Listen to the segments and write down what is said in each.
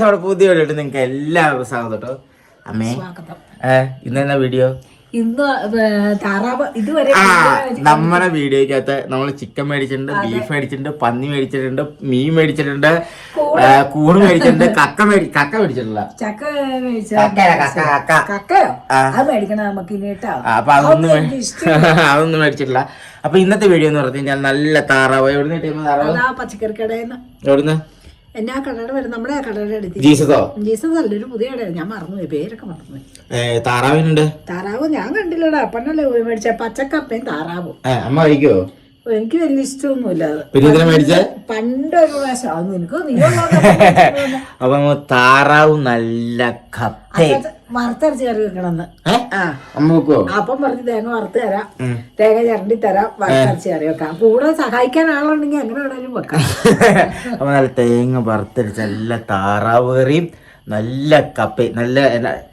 നമ്മുടെ പുതിയ വീഡിയോ നിങ്ങൾക്ക് എല്ലാവർക്കും സ്വാഗതം കേട്ടോ. അമ്മേ ഇന്നെന്നാ വീഡിയോ? ഇന്ന് താറാവ് ഇതുവരെ നമ്മുടെ വീഡിയോക്കകത്ത് നമ്മൾ ചിക്കൻ മേടിച്ചിട്ടുണ്ട്, ബീഫ് മേടിച്ചിട്ടുണ്ട്, പന്നി മേടിച്ചിട്ടുണ്ട്, മീൻ മേടിച്ചിട്ടുണ്ട്, കൂണ് മേടിച്ചിട്ടുണ്ട്, കക്ക മേടിച്ചിട്ടില്ല. കക്കയോ അത് മേടിക്കണം നമുക്ക് ഇനി കേട്ടോ. അപ്പൊ അതൊന്നും മേടിച്ചിട്ടില്ല. അപ്പൊ ഇന്നത്തെ വീഡിയോ എന്ന് പറഞ്ഞു കഴിഞ്ഞാൽ നല്ല താറാവ്. എവിടുന്ന് കിട്ടിയ താറാവ്? പച്ചക്കറി കടയിൽ നിന്ന്. എവിടുന്ന്? എന്നെ ആ കടയുടെ വരും, നമ്മുടെ ആ കടയുടെ അടുത്ത്. ജീസസ് അല്ല, ഒരു പുതിയ കട. ഞാൻ മറന്നുപോയി, പേരൊക്കെ മറന്നുപോയി. താറാവിനുണ്ട്. താറാവ് ഞാൻ കണ്ടില്ലടാ, അപ്പനല്ലേ മേടിച്ച പച്ചക്കപ്പയും താറാവും. അമ്മ കഴിക്കോ? എനിക്ക് വലിയ ഇഷ്ടമൊന്നുമില്ല. പണ്ടൊരു പ്രാവശ്യം അതൊന്നും എനിക്ക് അപ്പൊ താറാവ് നല്ല വറുത്തരച്ച് കറി വെക്കണമെന്ന് അപ്പം പറഞ്ഞ് തേങ്ങ വറുത്ത് തരാം, തേങ്ങ ചിരണ്ടി തരാം, വറുത്തരച്ച് കറി വെക്കാം. കൂടെ സഹായിക്കാൻ ആളുണ്ടെങ്കിൽ എങ്ങനെ വേണേലും വെക്കാം. അപ്പൊ നല്ല തേങ്ങ വറുത്തരച്ച് നല്ല താറാവ് കറിയും നല്ല കപ്പ. നല്ല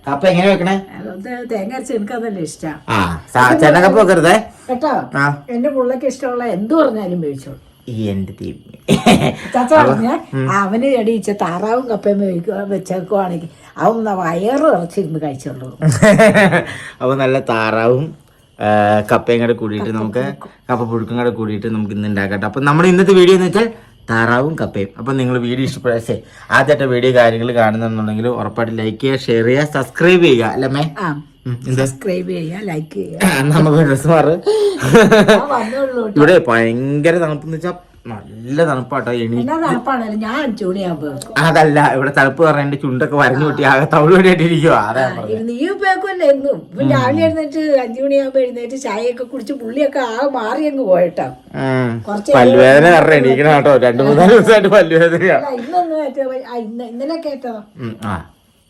കപ്പ എങ്ങനെ വെക്കണേ? തേങ്ങ അരച്ച് എനിക്ക് അതല്ലേ ഇഷ്ടം കപ്പ വെക്കരുതേ കേട്ടോ. എന്റെ പിള്ളേക്ക് ഇഷ്ടമുള്ള എന്ത് പറഞ്ഞാലും മേടിച്ചോളൂ. ചാച്ച പറഞ്ഞ അവന് അടിയിച്ച താറാവും കപ്പയും വെച്ചേക്കുവാണെങ്കിൽ അവൻ വയറ് ഇറച്ചിരുന്ന് കഴിച്ചോളൂ. അപ്പൊ നല്ല താറാവും കപ്പയും കൂടെ കൂടിയിട്ട് നമുക്ക് കപ്പ പുഴുക്കും കൂടെ കൂടിയിട്ട് നമുക്ക് ഇന്ന് ഉണ്ടാക്കട്ടെ. അപ്പൊ നമ്മുടെ ഇന്നത്തെ വീഡിയോ എന്ന് വെച്ചാൽ താറാവും കപ്പയും. അപ്പം നിങ്ങൾ വീഡിയോ ഇഷ്ടപ്പെടാതെ ആദ്യമായിട്ട് വീഡിയോ കാര്യങ്ങൾ കാണുന്നുണ്ടെങ്കിൽ ഉറപ്പായിട്ട് ലൈക്ക് ചെയ്യുക, ഷെയർ ചെയ്യുക, സബ്സ്ക്രൈബ് ചെയ്യുക. അല്ലേ? സബ്സ്ക്രൈബ് ചെയ്യുക, ലൈക്ക് ചെയ്യുക. നമുക്ക് ഡ്രസ് മാറ്. ഇവിടെ ഭയങ്കര തണുപ്പെന്ന് വെച്ചാൽ നല്ല തണുപ്പാട്ടോ. അതല്ല, ഇവിടെ തണുപ്പ് പറഞ്ഞ എന്റെ ചുണ്ടൊക്കെ വരഞ്ഞു കൂട്ടി ആകെ തവിടുപടിയായിട്ടിരിക്കുവാ. നീ ഉപയോഗിക്കുമല്ലോ എന്നും. രാവിലെ എഴുന്നേറ്റ് 5 മണിയാകുമ്പോ എഴുന്നേറ്റ് ചായയൊക്കെ കുടിച്ച് പുള്ളിയൊക്കെ ആകെ മാറി അങ്ങ് പോയിട്ടോ. പല്ലുവേദന കാരണം എണീക്കണം കേട്ടോ. 2-3 ദിവസമായിട്ട് പല്ലുവേദനയാ. ഇന്നലെ കേട്ടോ.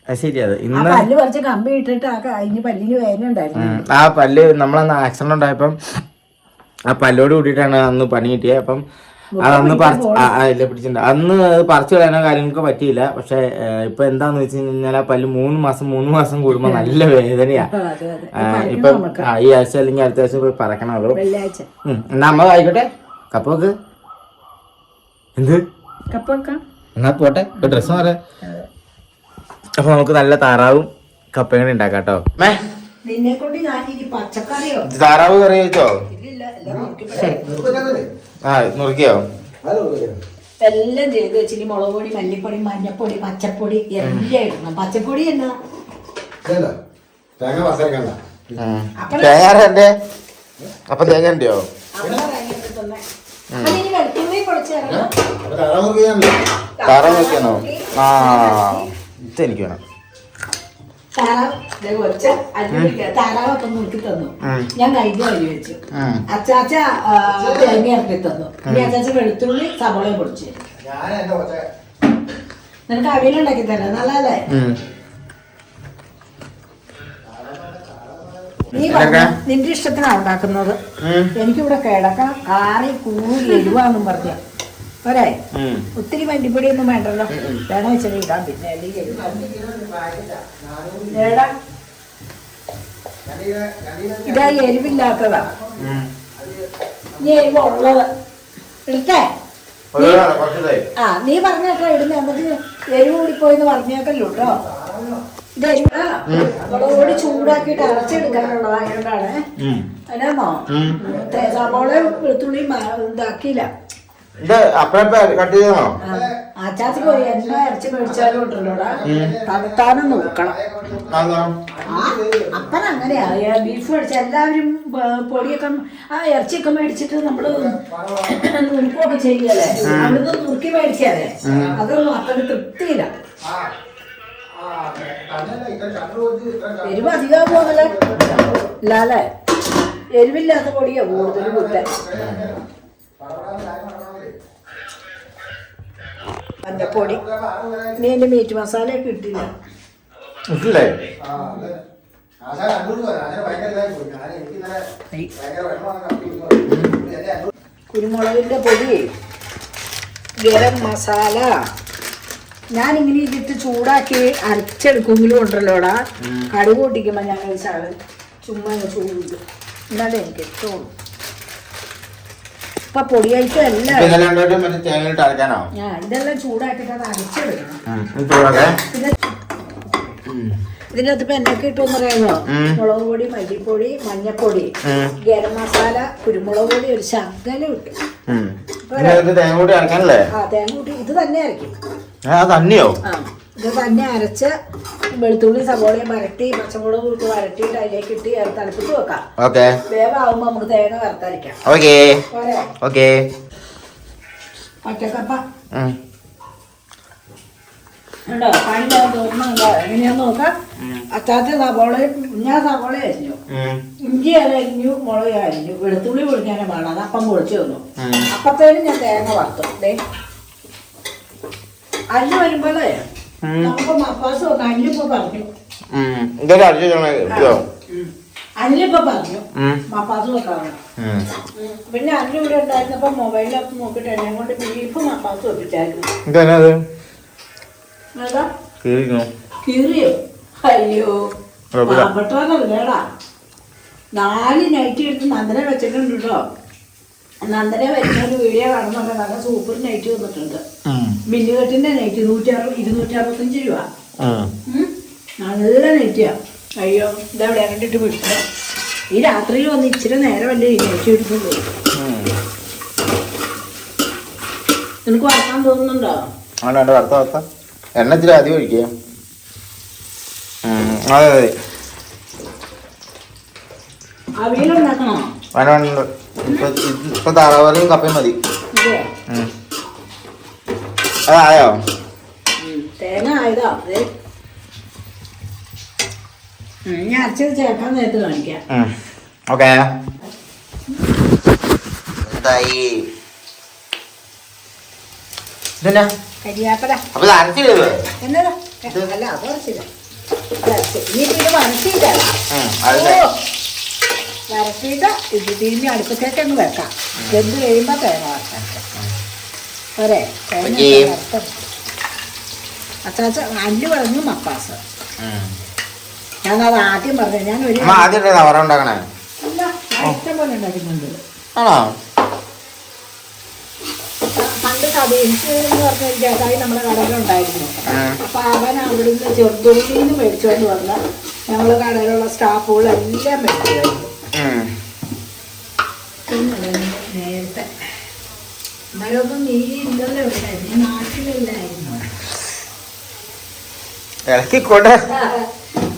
ശരി, അത് ഇന്ന് പല്ല് കുറച്ച് കമ്പി ഇട്ടിട്ട് അതിന് പല്ലിന് വേദന ഉണ്ടായിരുന്നു. ആ പല്ല് നമ്മളന്ന് ആക്സിഡന്റ് ഉണ്ടായപ്പം ആ പല്ലോട് കൂടിയിട്ടാണ് അന്ന് പണി കിട്ടിയത്. അപ്പം അതന്ന് പിടിച്ചിട്ടുണ്ട്. അന്ന് പറിച്ചു കളയാനോ കാര്യങ്ങൾക്ക് പറ്റിയില്ല. പക്ഷെ ഇപ്പൊ എന്താന്ന് വെച്ച് കഴിഞ്ഞാൽ ആ പല്ല് 3 മാസം കൂടുമ്പോ നല്ല വേദനയാ. ഇപ്പൊ ഈ ആഴ്ച അല്ലെങ്കിൽ അടുത്ത ആഴ്ച പോയി പറക്കണമല്ലോ. എന്നാ അമ്മ ആയിക്കോട്ടെ, കപ്പ വെക്ക്. എന്ത് എന്നാ പോട്ടെ, ഡ്രസ് മാറ. അപ്പൊ നമുക്ക് നല്ല താറാവും കപ്പയും കൂടി ഉണ്ടാക്കാം കേട്ടോ. താറാവ് കറി വെച്ചോ? നുറുക്കിയോ? എല്ലാം ചെയ്ത് വെച്ചിട്ട് മുളക് പൊടി, മല്ലിപ്പൊടി, മഞ്ഞപ്പൊടി, പച്ചപ്പൊടി എല്ലാം ഇടണം. പച്ചപ്പൊടി എന്നാ തേങ്ങ അപ്പൊ തേങ്ങ ഉണ്ടോ? താറാവ് വെക്കണോ? എനിക്ക് വേണം. താറാവൊക്കെ നോക്കി തന്നു. ഞാൻ കഴിഞ്ഞ വഴി വെച്ചു. അച്ചാച്ച തേങ്ങ ഇറക്കി തന്നു. ഇനി അച്ചാച്ച വെളുത്തുള്ളി സവോളയും പൊടിച്ചു. നിനക്ക് അവിയലുണ്ടാക്കി തരാം, നല്ലതല്ലേ? നീ നിന്റെ ഇഷ്ടത്തിനാണ് ഉണ്ടാക്കുന്നത്. എനിക്കിവിടെ കിടക്കാം, കാറി കൂടി എരിവാന്നും പറഞ്ഞ പോരെ. ഒത്തിരി മല്ലിപ്പൊടിയൊന്നും വേണ്ടല്ലോ. വേണം വെച്ചാൽ ഇടാം. പിന്നെ ഇതാ എരിവില്ലാത്തതാ. നീ എരിവ് ഉള്ളത് എടുത്തേ. നീ പറഞ്ഞേട്ടോ ഇടുന്ന. എന്നിട്ട് എരിവ് കൂടിപ്പോയിന്ന് പറഞ്ഞേക്കല്ലോ കേട്ടോ. ഇത് മുളകോടി ചൂടാക്കിയിട്ട് അരച്ചെടുക്കാനുള്ളതായോണ്ടാണ്. അതിനാന്നോ സവോളയും വെളുത്തുള്ളിയും ഇതാക്കിയില്ല. ആച്ചാച്ചി പോയി എന്നാ ഇറച്ചി മേടിച്ചാലും ഉണ്ടല്ലോടാ, തണുത്താനും നോക്കണം. അപ്പനങ്ങനെയാ ബീഫ് മേടിച്ച എല്ലാവരും പൊടിയൊക്കെ ഇറച്ചിയൊക്കെ മേടിച്ചിട്ട് നമ്മള് നുറുക്കൊക്കെ ചെയ്യല്ലേ. അവിടുന്ന് നുറുക്കി മേടിക്കാതെ അതൊന്നും അപ്പന് തൃപ്തിയില്ല. എരിവ് അധികം പോകുന്നല്ലേ? ഇല്ലല്ലേ, എരിവില്ലാത്ത പൊടിയാ കൂടുതൽ കുത്താൻ. മഞ്ഞപ്പൊടി. നീ എന്റെ മീറ്റ് മസാലയൊക്കെ ഇട്ടില്ല. കുരുമുളകിന്റെ പൊടി, ഗരം മസാല ഞാനിങ്ങനെ ഇതിട്ട് ചൂടാക്കി അരച്ചെടുക്കുമെങ്കിലും ഉണ്ടല്ലോടാ. കടുക് പൊട്ടിക്കുമ്പോ ഞങ്ങൾ ചുമ്മാ ചൂട് എന്നാലേ എനിക്ക് ഇഷ്ടമുള്ളൂ. ഇപ്പൊ പൊടിയായിട്ട് എല്ലാം മറ്റേ തേങ്ങയിട്ട് അരക്കാനോ? ഇതെല്ലാം ചൂടാക്കിട്ട് അത് അരച്ചെടുക്കണം. പിന്നെ ഇതിന്റെ അകത്ത് ഇപ്പൊ എന്നൊക്കെ ഇട്ടെന്ന് പറയുമോ? മുളക് പൊടി, മല്ലിപ്പൊടി, മഞ്ഞപ്പൊടി, ഗരം മസാല, കുരുമുളക് പൊടി, ഒരു ശകലം ഇട്ടു. തേങ്ങ കൂട്ടി അരക്കാനല്ലേ? തേങ്ങ കൂട്ടി ഇത് തന്നെ അരക്കും. തന്നെയോ? ഇത് തന്നെ അരച്ച് വെളുത്തുള്ളി സവോളയും വരട്ടി പച്ചമുളക് ഇട്ട് വരട്ടിയിട്ട് അതിലേക്ക് ഇട്ട് തണുപ്പിച്ച് വെക്കാം. വേവാകുമ്പോ നമുക്ക് തേങ്ങ വറുത്തരയ്ക്കാം. പച്ചക്കപ്പ ഉണ്ടോ? പണി തോന്നുന്നുണ്ടോ? എങ്ങനെയാന്ന് നോക്കാം. അച്ചാച്ച സവോളയും ഞാൻ സവോള അരിഞ്ഞു, ഇഞ്ചി അരിഞ്ഞു, മുളക് അരിഞ്ഞു, വെളുത്തുള്ളി പൊളിക്കാനും വേണം. അത് അപ്പം പൊളിച്ചു തന്നു. അപ്പത്തേനും ഞാൻ തേങ്ങ വറുത്തു. അരിഞ്ഞു വരുമ്പോഴേ നമുക്ക് മപ്പാസ് വെക്കാം. അല്ലിപ്പോ പറഞ്ഞു മപ്പാസ് വെക്കാണ്. പിന്നെ അല്ലു ഇവിടെ ഉണ്ടായിരുന്നപ്പോ മൊബൈലൊക്കെ നോക്കിട്ട് എന്നെ കൊണ്ട് ബീഫ് മപ്പാസ് വെപ്പിച്ചായിരുന്നു. കീറിയോ? അയ്യോ പാവപ്പെട്ടവനല്ലേടാ. 4 നൈറ്റ് എടുത്ത് നന്ദനെ വെച്ചിട്ടുണ്ട് കേട്ടോ. നന്ദനെ വരുന്ന ഒരു വീഡിയോ കാണുന്നുണ്ട്. നല്ല സൂപ്പർ നൈറ്റ് വന്നിട്ടുണ്ട്. മിന്നുകെട്ടിന്റെ നൈറ്റ് 265 രൂപ. നല്ല നൈറ്റിയാ. അയ്യോ ഇതെവിടെ കണ്ടിട്ട് പിടിച്ചോ. ഈ രാത്രിയിൽ വന്ന് ഇച്ചിരി നേരമല്ലേ ഈ നൈറ്റ് എടുക്കുള്ളൂ. നിനക്ക് വറക്കാൻ തോന്നുന്നുണ്ടോ? എണ്ണ ഇച്ചിരി അധികം ഒഴിക്കേ. അവിയലുണ്ടാക്കണോ? ഇപ്പൊ താറാവറിയും കപ്പയും മതി. അതായോ? തേങ്ങ ആയതാ. ഞാൻ അച്ഛൻ ചേർക്കാൻ നേരത്ത് കാണിക്കാം. ഓക്കെ എന്തായി കരിയാപ്പല അപ്പൊ അരച്ചില്ലേ? എന്നതാ? അല്ല അത് അരച്ചില്ല. ഇനിയിപ്പോ ഇത് വരട്ടിയിട്ടാ. വരട്ടിയിട്ട് ഇത് തിരിഞ്ഞ് അടുപ്പത്തേക്ക് അങ്ങ് വെക്കാം. വെന്ത് കഴിയുമ്പോ തേങ്ങ വറക്കാം. പോരെ? തേങ്ങ വറുത്തത് അച്ചാച്ച അല്ലു പറഞ്ഞു മപ്പാസ്. ഞാനത് ആദ്യം പറഞ്ഞു. ഞാൻ ഒരു ഇഷ്ടം പോലെ ഉണ്ടാക്കുന്നുണ്ട്. പണ്ട് സതീഷ് എന്ന് പറഞ്ഞ ഒരു ചേട്ടായി നമ്മുടെ കടയിലുണ്ടായിരുന്നു. അപ്പൊ അവൻ അവിടുന്ന് ചെറുതുള്ളിയിൽ നിന്ന് മേടിച്ചുകൊണ്ട് വന്ന ഞങ്ങള് കടയിലുള്ള സ്റ്റാഫുകളെല്ലാം മേടിക്കുമായിരുന്നു. നേരത്തെ എന്നാലൊന്നും നീ ഇല്ലല്ലോ ഉണ്ടായിരുന്നു. നാട്ടിലില്ലായിരുന്നു.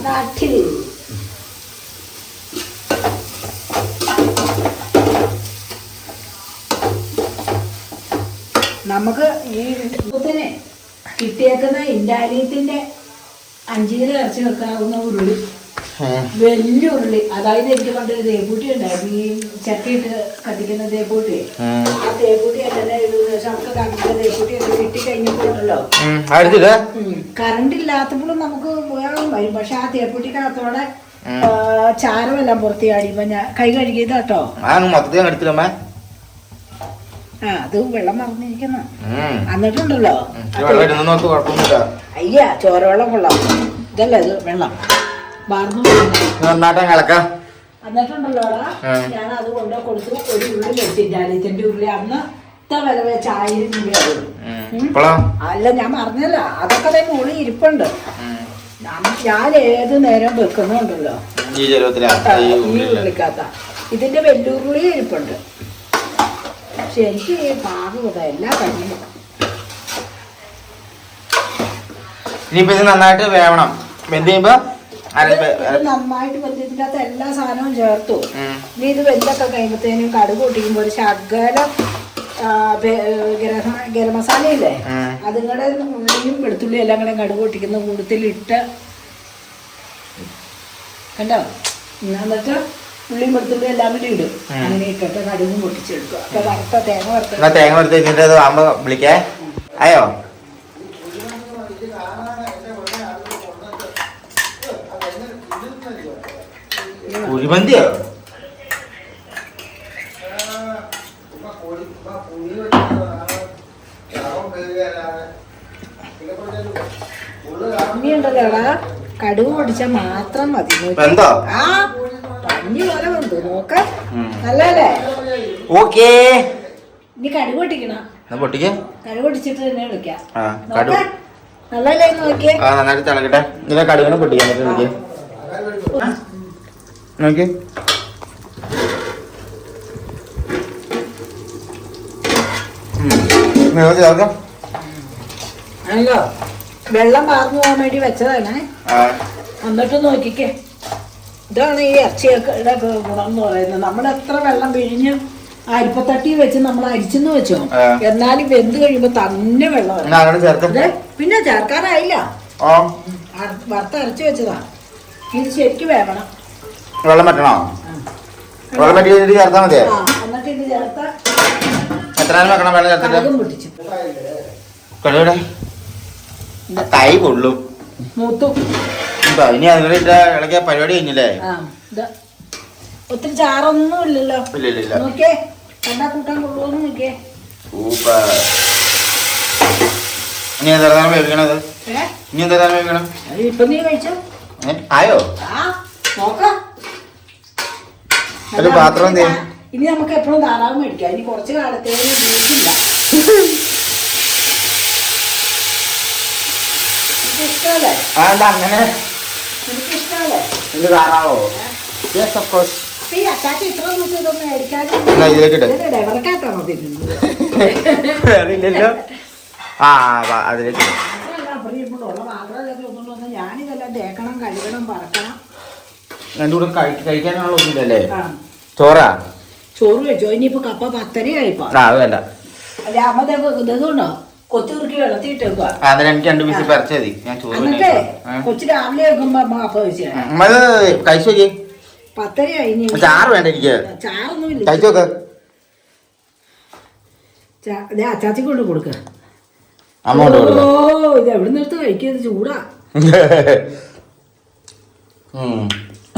നാട്ടില് നമുക്ക് ഈ കിട്ടിയേക്കുന്ന ഇൻഡാലിയത്തിന്റെ 5 കിലോ ഇറച്ചി വെക്കാവുന്ന ഉരുളി, വലിയ ഉരുളി. അതായത് എനിക്ക് പണ്ടൊരു തേപ്പൂട്ടി ഉണ്ടായിരുന്നു. ഈ ചക്കയിട്ട് കത്തിക്കുന്ന തേപ്പൂട്ടി. ആ തേപ്പൂട്ടി തന്നെ നമുക്ക് കണ്ടിട്ട് തേപ്പൂട്ടി ഒക്കെ കിട്ടിക്കഴിഞ്ഞപ്പോഴല്ലോ കറണ്ട് ഇല്ലാത്തപ്പോഴും നമുക്ക് ഉപയോഗം വരും. പക്ഷെ ആ തേപ്പൂട്ടിക്കകത്തോടെ ചാരമെല്ലാം പുറത്തിയാടിയപ്പോ ഞാൻ കൈ കഴുകിയത് കേട്ടോ. അത് വെള്ളം മറന്നിരിക്കുന്നു. എന്നിട്ടുണ്ടല്ലോ അയ്യ ചോരവെള്ളം കൊള്ളാം. ഇതല്ലേ ഇത് വെള്ളം എന്നിട്ടുണ്ടല്ലോടാ. ഞാൻ അത് കൊണ്ട് കൊടുത്തു. ഒരു ഉരുളി വെച്ചിട്ടാലിത്തിന്റെ ഉരുളി അന്നത്തെ വില വെച്ച് 1000 രൂപ. അല്ല ഞാൻ പറഞ്ഞല്ല, അതൊക്കെ തന്നെ ഉള്ളി ഇരിപ്പുണ്ട്. ഞാൻ ഏത് നേരം വെക്കുന്നുണ്ടല്ലോ ഈ ഉരുളിക്കാത്ത. ഇതിന്റെ വെല്ലുരുളി ഇരിപ്പുണ്ട്. പക്ഷെ എനിക്ക് പാകത എല്ലാ കഴിഞ്ഞു. ഇനിയിപ്പോ ഇത് നന്നായിട്ട് വേവണം. നന്നായിട്ട് വെന്തതിന്റെ അകത്ത് എല്ലാ സാധനവും ചേർത്തു. ഇനി ഇത് വെന്തൊക്കെ കഴിയുമ്പത്തേനും കടുക് പൊട്ടിക്കുമ്പോ ഒരു ശകലം ഗരം മസാല ഇല്ലേ, അതുങ്ങളുടെ ഉള്ളിയും വെളുത്തുള്ളിയും എല്ലാം കൂടെ കടുക് പൊട്ടിക്കുന്ന കൂട്ടത്തിലിട്ട് കണ്ടോ. എന്നിട്ട് ഉള്ളിയും വെളുത്തുള്ളിയും എല്ലാം കൂടി ഇടും. അങ്ങനെ ഇട്ടിട്ട് കടുകും പൊട്ടിച്ചെടുക്കും. അപ്പൊ വറുത്ത തേങ്ങ വറുത്ത് അയ്യോ കുഴിമന്തിയോ? ഇനിയുണ്ടല്ലോടാ കടുക് പൊടിച്ചാൽ മാത്രം മതി. ആ പഞ്ഞി പോലെ വന്നു നോക്ക. നല്ലല്ലേ? ഓക്കേ ഇനി കടുക് പൊട്ടിക്കണം. എന്നാ പൊട്ടിക്കേ. കടുക് പൊട്ടിച്ചിട്ട് തന്നെ വിളിക്കാം. ആ കടു നല്ലല്ലേ നോക്കിയേ. ആ നന്നായിട്ട് തിളക്കട്ടെ. ഇതിലെ കടുകിനെ പൊട്ടിക്കാൻ പറ്റും നോക്കിയേ. നോക്കിയേ. ചേർക്കാം. അല്ലോ വെള്ളം പാർന്നു പോകാൻ വേണ്ടി വെച്ചതാണ്. എന്നിട്ട് നോക്കിക്കേ, ഇതാണ് ഈ ഇറച്ചിയുടെ ഗുണം എന്ന് പറയുന്നത്. നമ്മൾ എത്ര വെള്ളം പിഴിഞ്ഞ് അരിപ്പത്തട്ടി വെച്ച് നമ്മൾ അരിച്ചെന്ന് വെച്ചോ, എന്നാലും വെന്ത് കഴിയുമ്പോ തന്നെ വെള്ളം. പിന്നെ ചേർക്കാനായില്ല, വറുത്തരച്ച് വെച്ചതാ. ഇത് ശരിക്കും വേവണം. വെള്ളം പറ്റണോ? വെള്ളം പറ്റി ചേർത്താൽ മതിയോ? എന്നിട്ട് ഇത് ചേർത്ത എത്ര നേരം വെക്കണം? വെള്ളം ചേർത്തിട്ട് പൊട്ടിച്ചു കൈ കൊള്ളും. മൂത്തു. ഇനി അതിനെ ഇളക്കിയ പരിപാടി കഴിഞ്ഞില്ലേ? ഒത്തിരി ചാറൊന്നും ഇല്ലല്ലോ. നോക്കിയേ, കണ്ടാ കൂട്ടാൻ കൊള്ളുവോന്ന് നോക്കിയേ. സൂപ്പർ. ഇനി എന്താ നേരം വേവിക്കണത്? ഇനി എന്താ നേരം വേവിക്കണം? ഇപ്പൊ നീ കഴിച്ചോ? ആയോ? നോക്കാം. ഒരു പാത്രം എന്ത്? ഇനി നമുക്ക് എപ്പോഴും താറാവ് മേടിക്കാം. ഇനി കുറച്ച് കാലത്തേക്ക് ബീഫില്ല. ഇഷ്ടമല്ലേ? അങ്ങനെ എനിക്കിഷ്ടമല്ലേ ഇത് താറാവോ? ഈ അച്ചാച്ചി ഇത്ര ദിവസം ഇതൊന്നും മേടിക്കാതെ ഡെവറക്കാട്ടാണോ തിന്നുന്നത്? അതിലേക്ക് ഉള്ള മാത്രമല്ല ഒന്നുള്ളൂ. ഞാനിതെല്ലാം തേക്കണം, കഴുകണം, പറക്കണം. എന്റെ കൂടെ കഴിക്കാനുള്ള ഒന്നുമില്ലല്ലേ? ചോറാ? ചോറ് വെച്ചോ. ഇനിയിപ്പോ കപ്പ 10:30 കഴിപ്പോ. അത് വേണ്ട. അല്ലെ അമ്മ ഇതുകൊണ്ടോ കൊച്ചുറുക്കി വെള്ളത്തിട്ടേക്കുക. എനിക്ക് 2 പീസ് പറിച്ചാ മതി. ഞാൻ ചോറ് എന്നിട്ടേ കൊച്ചു രാവിലെ വെക്കുമ്പോ അമ്മ കപ്പ വെച്ച് കഴിച്ചു നോക്കി. 10:30 കഴിഞ്ഞ്. ചാറ് വേണ്ട എനിക്ക്. ചാറൊന്നുമില്ല. കഴിച്ചു നോക്ക്. അച്ചാച്ചി കൊണ്ട് കൊടുക്ക. അമ്മ കൊണ്ട് കൊടുക്ക. ഓ ഇത് എവിടെ നിർത്ത് കഴിക്കുന്നത്? ചൂടാ.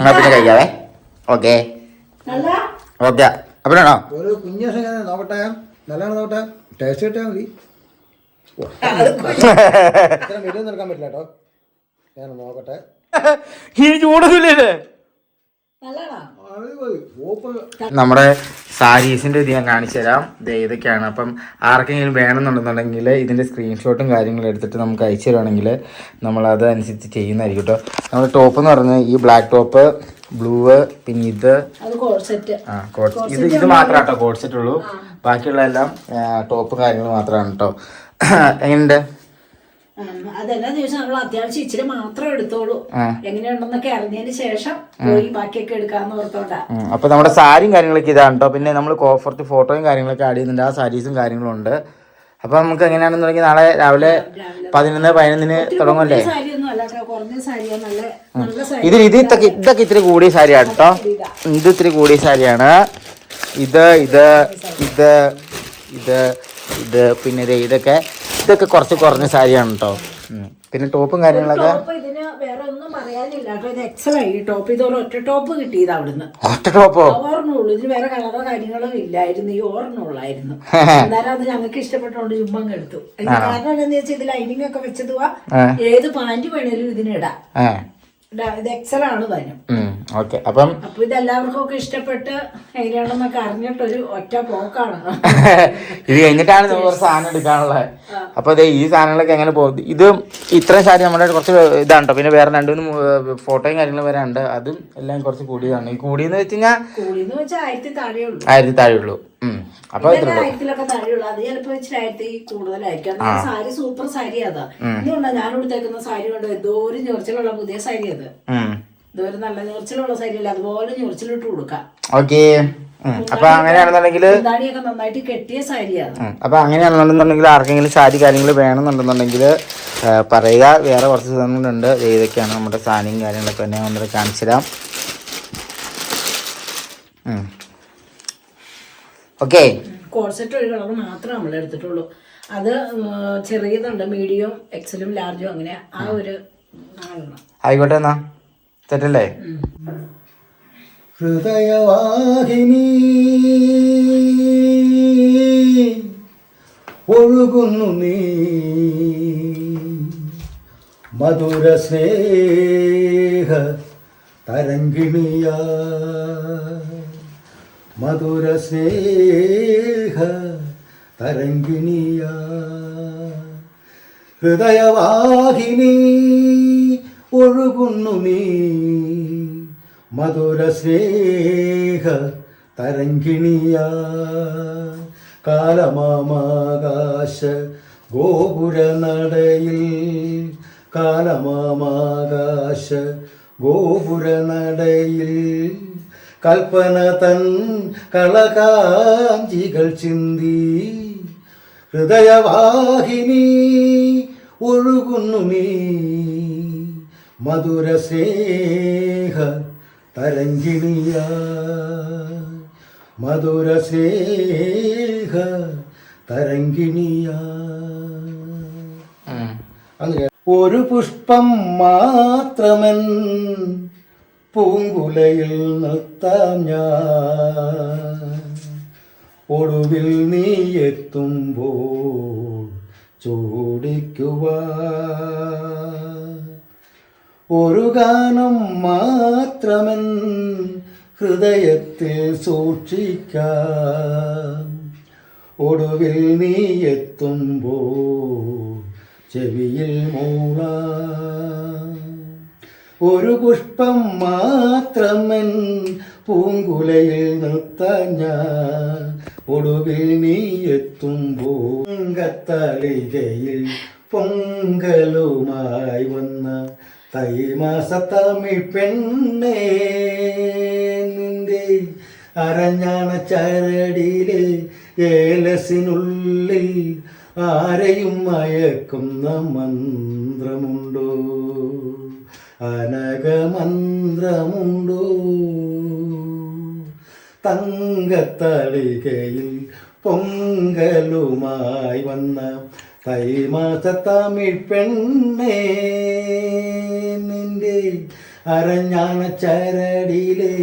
പിന്നെ കഴിക്കാവേ. Okay okay. അപ്പഴാണോ ഒരു കുഞ്ഞ നോക്കട്ടെ? നല്ലതാണ് നോക്കട്ടെ. ടേസ്റ്റ് കിട്ടാൽ മതി. വീഡിയോ എടുക്കാൻ പറ്റില്ല കേട്ടോ. ഞാൻ നോക്കട്ടെ. ഈ ചൂടൊന്നുമില്ലേ? നമ്മുടെ സാരീസിന്റെ ഇത് ഞാൻ കാണിച്ചു തരാം. ഇതൊക്കെയാണ്. അപ്പം ആർക്കെങ്കിലും വേണമെന്നുണ്ടെന്നുണ്ടെങ്കിൽ ഇതിന്റെ സ്ക്രീൻഷോട്ടും കാര്യങ്ങളും എടുത്തിട്ട് നമുക്ക് അയച്ചു തരുവാണെങ്കിൽ നമ്മൾ അത് അനുസരിച്ച് ചെയ്യുന്നതായിരിക്കും കേട്ടോ. നമ്മുടെ ടോപ്പ് എന്ന് പറഞ്ഞാൽ ഈ ബ്ലാക്ക് ടോപ്പ്, ബ്ലൂ, പിന്നെ ഇത് ഇത് മാത്രം കേട്ടോ കോഡ് സെറ്റ് ഉള്ളൂ. ബാക്കിയുള്ള എല്ലാം ടോപ്പും കാര്യങ്ങളും മാത്രമാണ് കേട്ടോ. എങ്ങനെയുണ്ട്? അതെല്ലാം ദിവസം നമ്മൾ അത്യാവശ്യം ഇച്ചിരി മാത്രം എടുത്തോളൂ. എങ്ങനെയുണ്ടെന്നൊക്കെ അറിഞ്ഞതിന് ശേഷം പോയി ബാക്കിയൊക്കെ എടുക്കാന്ന് ഓർത്തോണ്ടാ. അപ്പൊ നമ്മുടെ സാരിയും കാര്യങ്ങളൊക്കെ ഇതാണ് കേട്ടോ. പിന്നെ നമ്മൾ കുറച്ച് ഫോട്ടോയും കാര്യങ്ങളൊക്കെ ആഡ് ചെയ്യുന്നുണ്ട്. ആ സാരീസും കാര്യങ്ങളും ഉണ്ട്. അപ്പൊ നമുക്ക് എങ്ങനെയാണെന്നുണ്ടെങ്കിൽ നാളെ രാവിലെ 11-11 തുടങ്ങുമല്ലേ? ഇതൊക്കെ ഇത്തിരി കൂടിയ സാരിയാണ് കേട്ടോ. ഇത് ഇത്തിരി കൂടിയ സാരിയാണ്. ഇത് ഇത് ഇത് ഇത് ഇത് പിന്നെ ഇതൊക്കെ കുറച്ച് കുറഞ്ഞ സാരിയാണ് കേട്ടോ. പിന്നെ ടോപ്പും കാര്യങ്ങളൊക്കെ ഇതിന് വേറെ ഒന്നും പറയാനില്ല. ഇത് എക്സലായി ടോപ്പ്. ഇതോടെ ഒറ്റ ടോപ്പ് കിട്ടിയത് അവിടുന്ന്. ഒറ്റ ടോപ്പോ? ഓർമ്മയുള്ളൂ. ഇതിന് വേറെ കളറോ കാര്യങ്ങളോ ഇല്ലായിരുന്നു. ഈ ഓർമ്മയുള്ളായിരുന്നു. എന്നാലും അത് ഞങ്ങൾക്ക് ഇഷ്ടപ്പെട്ടോണ്ട് ചുമ്മാ എടുത്തു. കാരണം എന്താണെന്ന് വെച്ചാൽ ഇത് ലൈനിങ് ഒക്കെ വെച്ചതുവാ. ഏത് പാന്റ് വേണേലും ഇതിനിടാം. ഇത് എക്സലാണ് താനും. അപ്പൊ ഇതെല്ലാവർക്കും ഒക്കെ ഇഷ്ടപ്പെട്ട് എങ്ങനെയാണെന്നൊക്കെ അറിഞ്ഞിട്ടൊരു ഒറ്റ പോക്കാണ്. ഇത് കഴിഞ്ഞിട്ടാണ് നമ്മൾ സാധനം എടുക്കാനുള്ളത്. അപ്പൊ ഈ സാധനങ്ങളൊക്കെ എങ്ങനെ പോകും? ഇത് ഇത്രയും സാരി നമ്മുടെ കുറച്ച് ഇതാണ് കേട്ടോ. പിന്നെ വേറെ 2-3 ഫോട്ടോയും കാര്യങ്ങളും വരെ ഉണ്ട്. അതും എല്ലാം കുറച്ച് കൂടിയതാണ്. ഈ കൂടിയെന്ന് വെച്ച് കഴിഞ്ഞാൽ 1000 താഴെയുള്ളൂ. അപ്പൊ 1000-ലൊക്കെ താഴെയുള്ളൂ. അത് ചിലപ്പോ 1000 കൂടുതലായിരിക്കും. സാരി സൂപ്പർ സാരി അതാ. ഇതുകൊണ്ടാ ഞാൻ എടുത്തേക്കുന്ന സാരി കൊണ്ട് എന്തോരം ഞൊറിച്ചിലുള്ള പുതിയ സാരി അത്. ഇതൊരു നല്ല ഞൊറിച്ചിലുള്ള സാരി അല്ല. അതുപോലെ ഞൊറിച്ചിലിട്ട് കൊടുക്കാം. ഓക്കെ. അപ്പൊ അങ്ങനെയാണെന്നുണ്ടെങ്കിൽ താടിയൊക്കെ നന്നായിട്ട് കെട്ടിയ സാരിയാണ്. അപ്പൊ അങ്ങനെയാണെന്നുണ്ടെന്നുണ്ടെങ്കിൽ ആർക്കെങ്കിലും സാരി കാര്യങ്ങൾ വേണമെന്നുണ്ടെന്നുണ്ടെങ്കിൽ പറയുക. വേറെ കുറച്ച് സാധനങ്ങളുണ്ട്. ഇതൊക്കെയാണ് നമ്മുടെ സാരിയും കാര്യങ്ങളൊക്കെ തന്നെ നമ്മൾ കാണിച്ചു തരാം. ഓക്കെ. കോൺസെപ്റ്റ് ഒരു കളർ മാത്രമേ നമ്മൾ എടുത്തിട്ടുള്ളൂ. അത് ചെറിയതുണ്ട്, മീഡിയം, എക്സലും ലാർജും, അങ്ങനെ ആ ഒരു ആയിക്കോട്ടെ. എന്നാ തെറ്റല്ലേ? ഹൃദയവാഹിനി ഒഴുകുന്നു നീ മധുര സ്നേഹ തരംഗിണിയാ, മധുര സ്നേഹ തരംഗിണിയ ഹൃദയവാഹിനി ഒഴുകുന്നു നീ മധുര സ്നേഹ തരംഗിണിയ കാലമാകാശ ഗോപുര നടയിൽ കാലമാകാശ ഗോപുര നടയിൽ കൽപ്പന തൻ കളകാഞ്ചികൾ ചിന്തി ഹൃദയവാഹിനി ഒഴുകുന്നു നീ മധുര സ്നേഹ തരംഗിണിയ മധുര സ്നേഹ തരംഗിണിയ. അങ്ങനെ ഒരു പുഷ്പം മാത്രമൻ പൂങ്കുലയിൽ നിർത്താം ഞാൻ ഒടുവിൽ നീ എത്തുമ്പോൾ ചൂടിക്കുവാൻ ഒരു ഗാനം മാത്രമൻ ഹൃദയത്തിൽ സൂക്ഷിക്കാം ഒടുവിൽ നീ എത്തുമ്പോൾ ചെവിയിൽ മൂളാം ഒരു പുഷ്പം മാത്രമൻ പൂങ്കുലയിൽ നിർത്താൻ ഞാൻ ഒടുവിൽ നീ എത്തുമ്പോൾ പൊങ്കത്തളികയിൽ പൊങ്കലുമായി വന്ന തൈമാസ തമിഴ് പെണ്ണേ നിന്റെ അരഞ്ഞാണ ചരടിലെ ഏലസിനുള്ളിൽ ആരെയും മയക്കുന്ന മന്ത്രമുണ്ടോ അനഘമന്ത്രമുണ്ടോ തങ്കത്തളികയിൽ പൊങ്കലുമായി വന്ന തൈമാസ തമിഴ് പെണ്ണേ നിന്റെ അരഞ്ഞാണ ചരടിലെ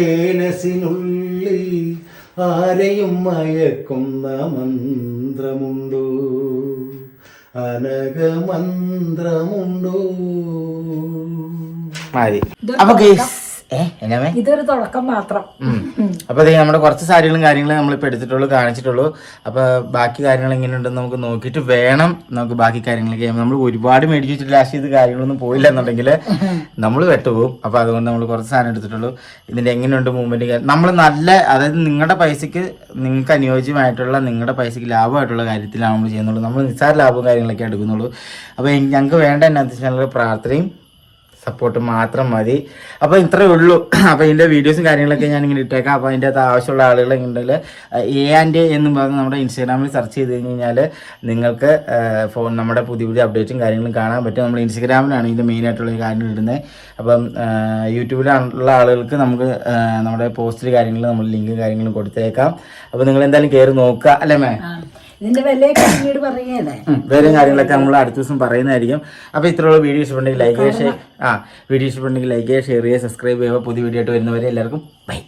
ഏലസിനുള്ളിൽ ആരെയും മയക്കുന്ന മന്ത്രമുണ്ടോ അനഘമന്ത്രമുണ്ടോ. അപ്പൊ എന്നാമേ ഇതൊരു തുടക്കം മാത്രം. അപ്പൊ അതേ നമ്മുടെ കുറച്ച് സാരികളും കാര്യങ്ങളും നമ്മളിപ്പോൾ എടുത്തിട്ടുള്ളൂ, കാണിച്ചിട്ടുള്ളൂ. അപ്പൊ ബാക്കി കാര്യങ്ങൾ എങ്ങനെയുണ്ടെന്ന് നമുക്ക് നോക്കിയിട്ട് വേണം നമുക്ക് ബാക്കി കാര്യങ്ങളൊക്കെ ചെയ്യാം. നമ്മൾ ഒരുപാട് മേടിച്ച് വെച്ചിട്ട് ലാസ്റ്റ് ഇത് കാര്യങ്ങളൊന്നും പോയില്ല എന്നുണ്ടെങ്കിൽ നമ്മൾ വെട്ടുപോകും. അപ്പൊ അതുകൊണ്ട് നമ്മൾ കുറച്ച് സാധനം എടുത്തിട്ടുള്ളൂ. ഇതിന്റെ എങ്ങനെയുണ്ട് മൂവ്മെന്റ് നമ്മൾ നല്ല, അതായത് നിങ്ങളുടെ പൈസക്ക് നിങ്ങൾക്ക് അനുയോജ്യമായിട്ടുള്ള നിങ്ങളുടെ പൈസക്ക് ലാഭമായിട്ടുള്ള കാര്യത്തിലാണ് നമ്മൾ ചെയ്യുന്നുള്ളൂ. നമ്മൾ നിസ്സാര ലാഭവും കാര്യങ്ങളൊക്കെ എടുക്കുന്നുള്ളൂ. അപ്പൊ ഞങ്ങൾക്ക് വേണ്ട എന്നാന്ന് വെച്ചാൽ പ്രാർത്ഥനയും സപ്പോർട്ട് മാത്രം മതി. അപ്പോൾ ഇത്രയേ ഉള്ളൂ. അപ്പോൾ ഇതിൻ്റെ വീഡിയോസും കാര്യങ്ങളൊക്കെ ഞാൻ ഇങ്ങനെ ഇട്ടേക്കാം. അപ്പോൾ അതിൻ്റെ അകത്ത് ആവശ്യമുള്ള ആളുകൾ ഉണ്ടെങ്കിൽ A&A എന്നും പറഞ്ഞ് നമ്മുടെ ഇൻസ്റ്റാഗ്രാമിൽ സെർച്ച് ചെയ്ത് കഴിഞ്ഞാൽ നിങ്ങൾക്ക് നമ്മുടെ പുതിയ പുതിയ അപ്ഡേറ്റും കാര്യങ്ങളും കാണാൻ പറ്റും. നമ്മൾ ഇൻസ്റ്റാഗ്രാമിലാണ് ഇതിൻ്റെ മെയിനായിട്ടുള്ള കാര്യങ്ങൾ ഇടുന്നത്. അപ്പം യൂട്യൂബിലുള്ള ആളുകൾക്ക് നമുക്ക് നമ്മുടെ പോസ്റ്റിൽ കാര്യങ്ങൾ നമ്മൾ ലിങ്ക് കാര്യങ്ങളും കൊടുത്തേക്കാം. അപ്പോൾ നിങ്ങൾ എന്തായാലും കയറി നോക്കുക അല്ലേ മേ? ഇതിന്റെ വിലയൊക്കെ പിന്നീട് പറയുകയല്ലേ, വേറെ കാര്യങ്ങളൊക്കെ നമ്മൾ അടുത്ത ദിവസം പറയുന്നതായിരിക്കും. അപ്പോൾ ഇത്രയുള്ള വീഡിയോ ഇഷ്ടപ്പെട്ടെങ്കിൽ ലൈക്ക് ചെയ്യുക, ഷെയർ ചെയ്യുക, സബ്സ്ക്രൈബ് ചെയ്യുക. പുതിയ വീഡിയോ ആയിട്ട് വരുന്നവരെ എല്ലാവർക്കും ബൈ.